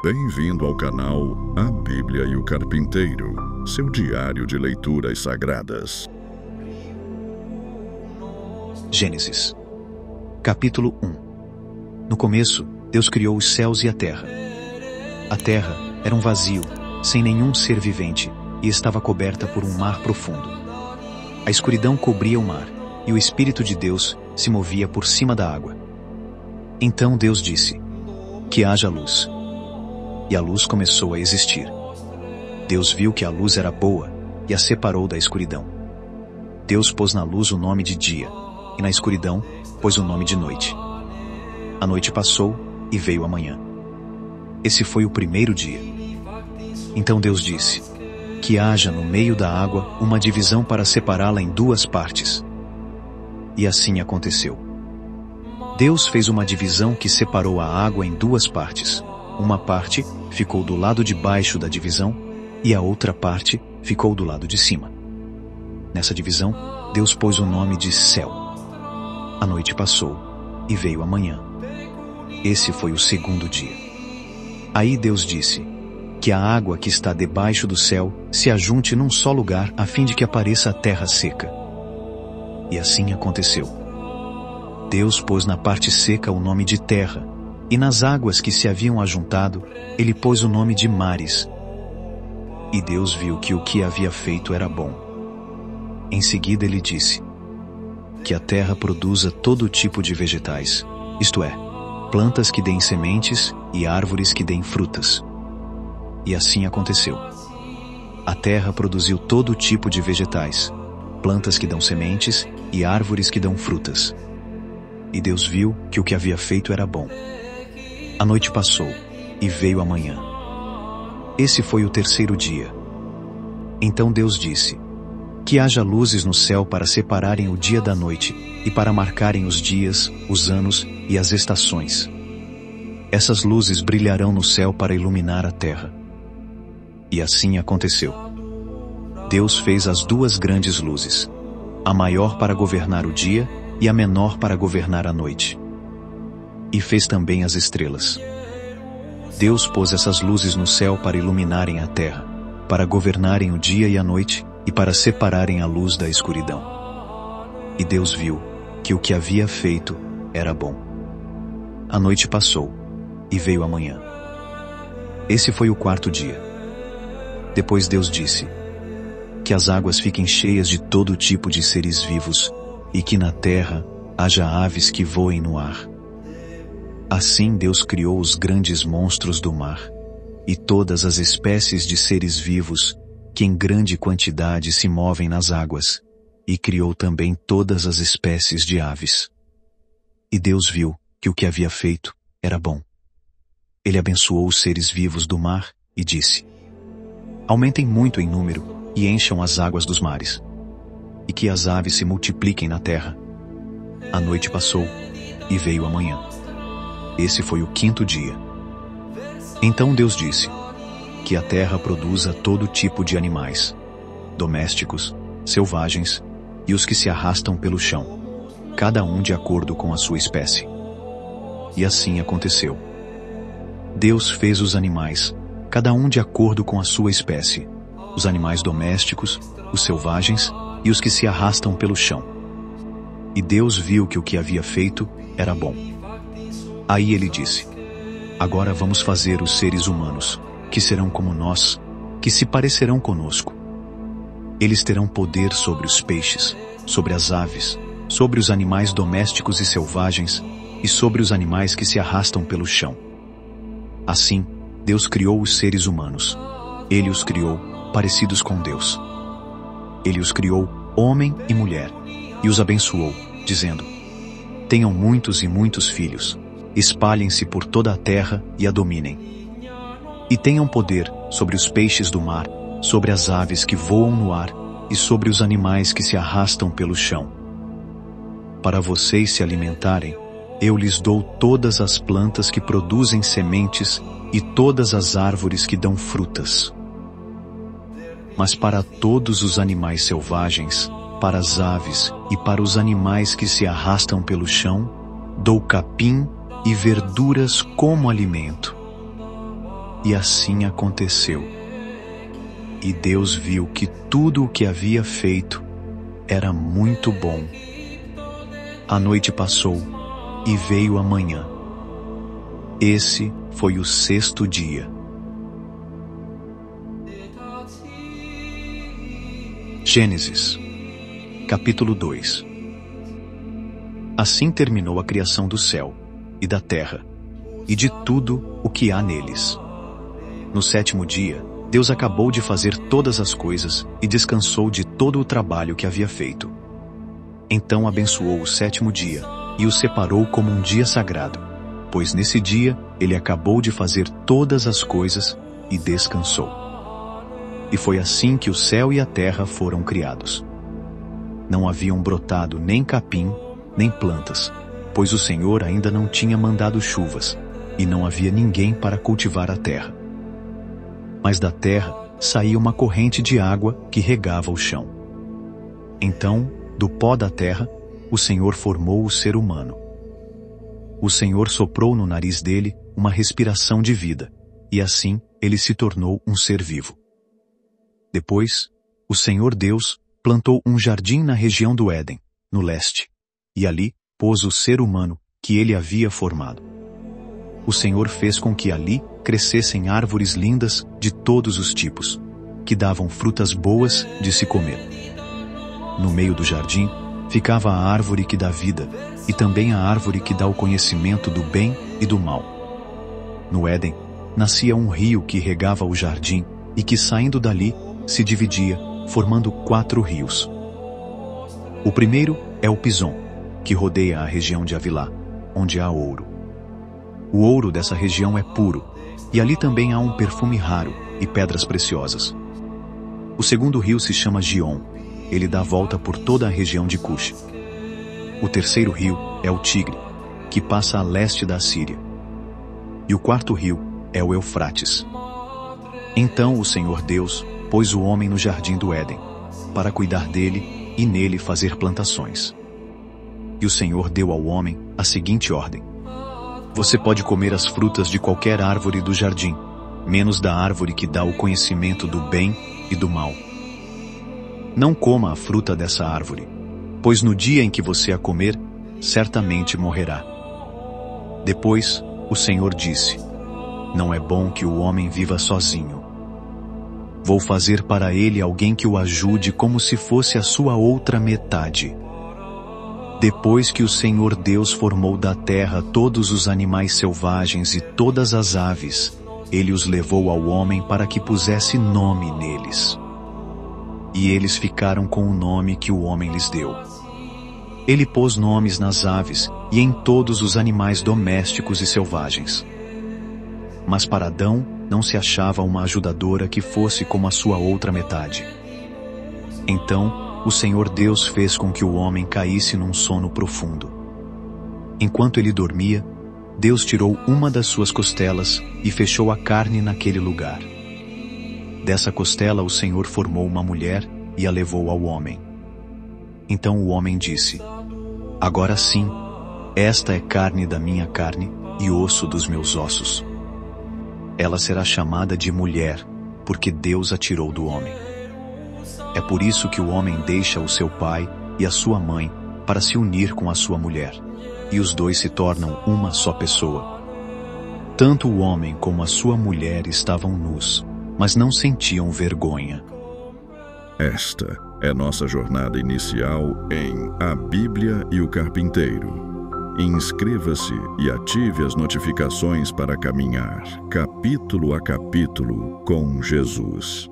Bem-vindo ao canal A Bíblia e o Carpinteiro, seu diário de leituras sagradas. Gênesis, capítulo 1. No começo, Deus criou os céus e a terra. A terra era um vazio, sem nenhum ser vivente, e estava coberta por um mar profundo. A escuridão cobria o mar, e o Espírito de Deus se movia por cima da água. Então Deus disse: "Que haja luz." E a luz começou a existir. Deus viu que a luz era boa e a separou da escuridão. Deus pôs na luz o nome de dia, e na escuridão pôs o nome de noite. A noite passou e veio a manhã. Esse foi o primeiro dia. Então Deus disse: "Que haja no meio da água uma divisão para separá-la em duas partes." E assim aconteceu. Deus fez uma divisão que separou a água em duas partes. Uma parte ficou do lado de baixo da divisão e a outra parte ficou do lado de cima. Nessa divisão, Deus pôs o nome de céu. A noite passou e veio a manhã. Esse foi o segundo dia. Aí Deus disse: "Que a água que está debaixo do céu se ajunte num só lugar a fim de que apareça a terra seca." E assim aconteceu. Deus pôs na parte seca o nome de terra, e nas águas que se haviam ajuntado, ele pôs o nome de mares. E Deus viu que o que havia feito era bom. Em seguida ele disse: "Que a terra produza todo tipo de vegetais, isto é, plantas que deem sementes e árvores que deem frutas." E assim aconteceu. A terra produziu todo tipo de vegetais, plantas que dão sementes e árvores que dão frutas. E Deus viu que o que havia feito era bom. A noite passou e veio a manhã. Esse foi o terceiro dia. Então Deus disse: "Que haja luzes no céu para separarem o dia da noite e para marcarem os dias, os anos e as estações. Essas luzes brilharão no céu para iluminar a terra." E assim aconteceu. Deus fez as duas grandes luzes, a maior para governar o dia e a menor para governar a noite. E fez também as estrelas. Deus pôs essas luzes no céu para iluminarem a terra, para governarem o dia e a noite e para separarem a luz da escuridão. E Deus viu que o que havia feito era bom. A noite passou e veio a manhã. Esse foi o quarto dia. Depois Deus disse: "Que as águas fiquem cheias de todo tipo de seres vivos e que na terra haja aves que voem no ar." Assim Deus criou os grandes monstros do mar e todas as espécies de seres vivos que em grande quantidade se movem nas águas, e criou também todas as espécies de aves. E Deus viu que o que havia feito era bom. Ele abençoou os seres vivos do mar e disse: "Aumentem muito em número e encham as águas dos mares, e que as aves se multipliquem na terra." A noite passou e veio a manhã. Esse foi o quinto dia. Então Deus disse: "Que a terra produza todo tipo de animais, domésticos, selvagens e os que se arrastam pelo chão, cada um de acordo com a sua espécie." E assim aconteceu. Deus fez os animais, cada um de acordo com a sua espécie, os animais domésticos, os selvagens e os que se arrastam pelo chão. E Deus viu que o que havia feito era bom. Aí ele disse: "Agora vamos fazer os seres humanos, que serão como nós, que se parecerão conosco. Eles terão poder sobre os peixes, sobre as aves, sobre os animais domésticos e selvagens, e sobre os animais que se arrastam pelo chão." Assim, Deus criou os seres humanos. Ele os criou parecidos com Deus. Ele os criou homem e mulher, e os abençoou, dizendo: "Tenham muitos e muitos filhos. Espalhem-se por toda a terra e a dominem. E tenham poder sobre os peixes do mar, sobre as aves que voam no ar e sobre os animais que se arrastam pelo chão. Para vocês se alimentarem, eu lhes dou todas as plantas que produzem sementes e todas as árvores que dão frutas. Mas para todos os animais selvagens, para as aves e para os animais que se arrastam pelo chão, dou capim e verduras como alimento. E assim aconteceu. E Deus viu que tudo o que havia feito era muito bom. A noite passou e veio a manhã. Esse foi o 6º dia. Gênesis, capítulo 2. Assim terminou a criação do céu e da terra, e de tudo o que há neles. No 7º dia, Deus acabou de fazer todas as coisas e descansou de todo o trabalho que havia feito. Então abençoou o 7º dia e o separou como um dia sagrado, pois nesse dia ele acabou de fazer todas as coisas e descansou. E foi assim que o céu e a terra foram criados. Não haviam brotado nem capim, nem plantas, pois o Senhor ainda não tinha mandado chuvas, e não havia ninguém para cultivar a terra. Mas da terra saía uma corrente de água que regava o chão. Então, do pó da terra, o Senhor formou o ser humano. O Senhor soprou no nariz dele uma respiração de vida, e assim ele se tornou um ser vivo. Depois, o Senhor Deus plantou um jardim na região do Éden, no leste, e ali pôs o ser humano que ele havia formado. O Senhor fez com que ali crescessem árvores lindas de todos os tipos, que davam frutas boas de se comer. No meio do jardim ficava a árvore que dá vida, e também a árvore que dá o conhecimento do bem e do mal. No Éden nascia um rio que regava o jardim e que, saindo dali, se dividia, formando 4 rios. O primeiro é o Pison, que rodeia a região de Havilá, onde há ouro. O ouro dessa região é puro, e ali também há um perfume raro e pedras preciosas. O segundo rio se chama Gion. Ele dá a volta por toda a região de Cush. O terceiro rio é o Tigre, que passa a leste da Síria. E o quarto rio é o Eufrates. Então o Senhor Deus pôs o homem no jardim do Éden, para cuidar dele e nele fazer plantações. E o Senhor deu ao homem a seguinte ordem: você pode comer as frutas de qualquer árvore do jardim, menos da árvore que dá o conhecimento do bem e do mal. Não coma a fruta dessa árvore, pois no dia em que você a comer, certamente morrerá. Depois, o Senhor disse: não é bom que o homem viva sozinho. Vou fazer para ele alguém que o ajude como se fosse a sua outra metade. Depois que o Senhor Deus formou da terra todos os animais selvagens e todas as aves, ele os levou ao homem para que pusesse nome neles. E eles ficaram com o nome que o homem lhes deu. Ele pôs nomes nas aves e em todos os animais domésticos e selvagens. Mas para Adão não se achava uma ajudadora que fosse como a sua outra metade. Então, o Senhor Deus fez com que o homem caísse num sono profundo. Enquanto ele dormia, Deus tirou uma das suas costelas e fechou a carne naquele lugar. Dessa costela o Senhor formou uma mulher e a levou ao homem. Então o homem disse: agora sim, esta é carne da minha carne e osso dos meus ossos. Ela será chamada de mulher, porque Deus a tirou do homem. É por isso que o homem deixa o seu pai e a sua mãe para se unir com a sua mulher, e os dois se tornam uma só pessoa. Tanto o homem como a sua mulher estavam nus, mas não sentiam vergonha. Esta é nossa jornada inicial em A Bíblia e o Carpinteiro. Inscreva-se e ative as notificações para caminhar, capítulo a capítulo, com Jesus.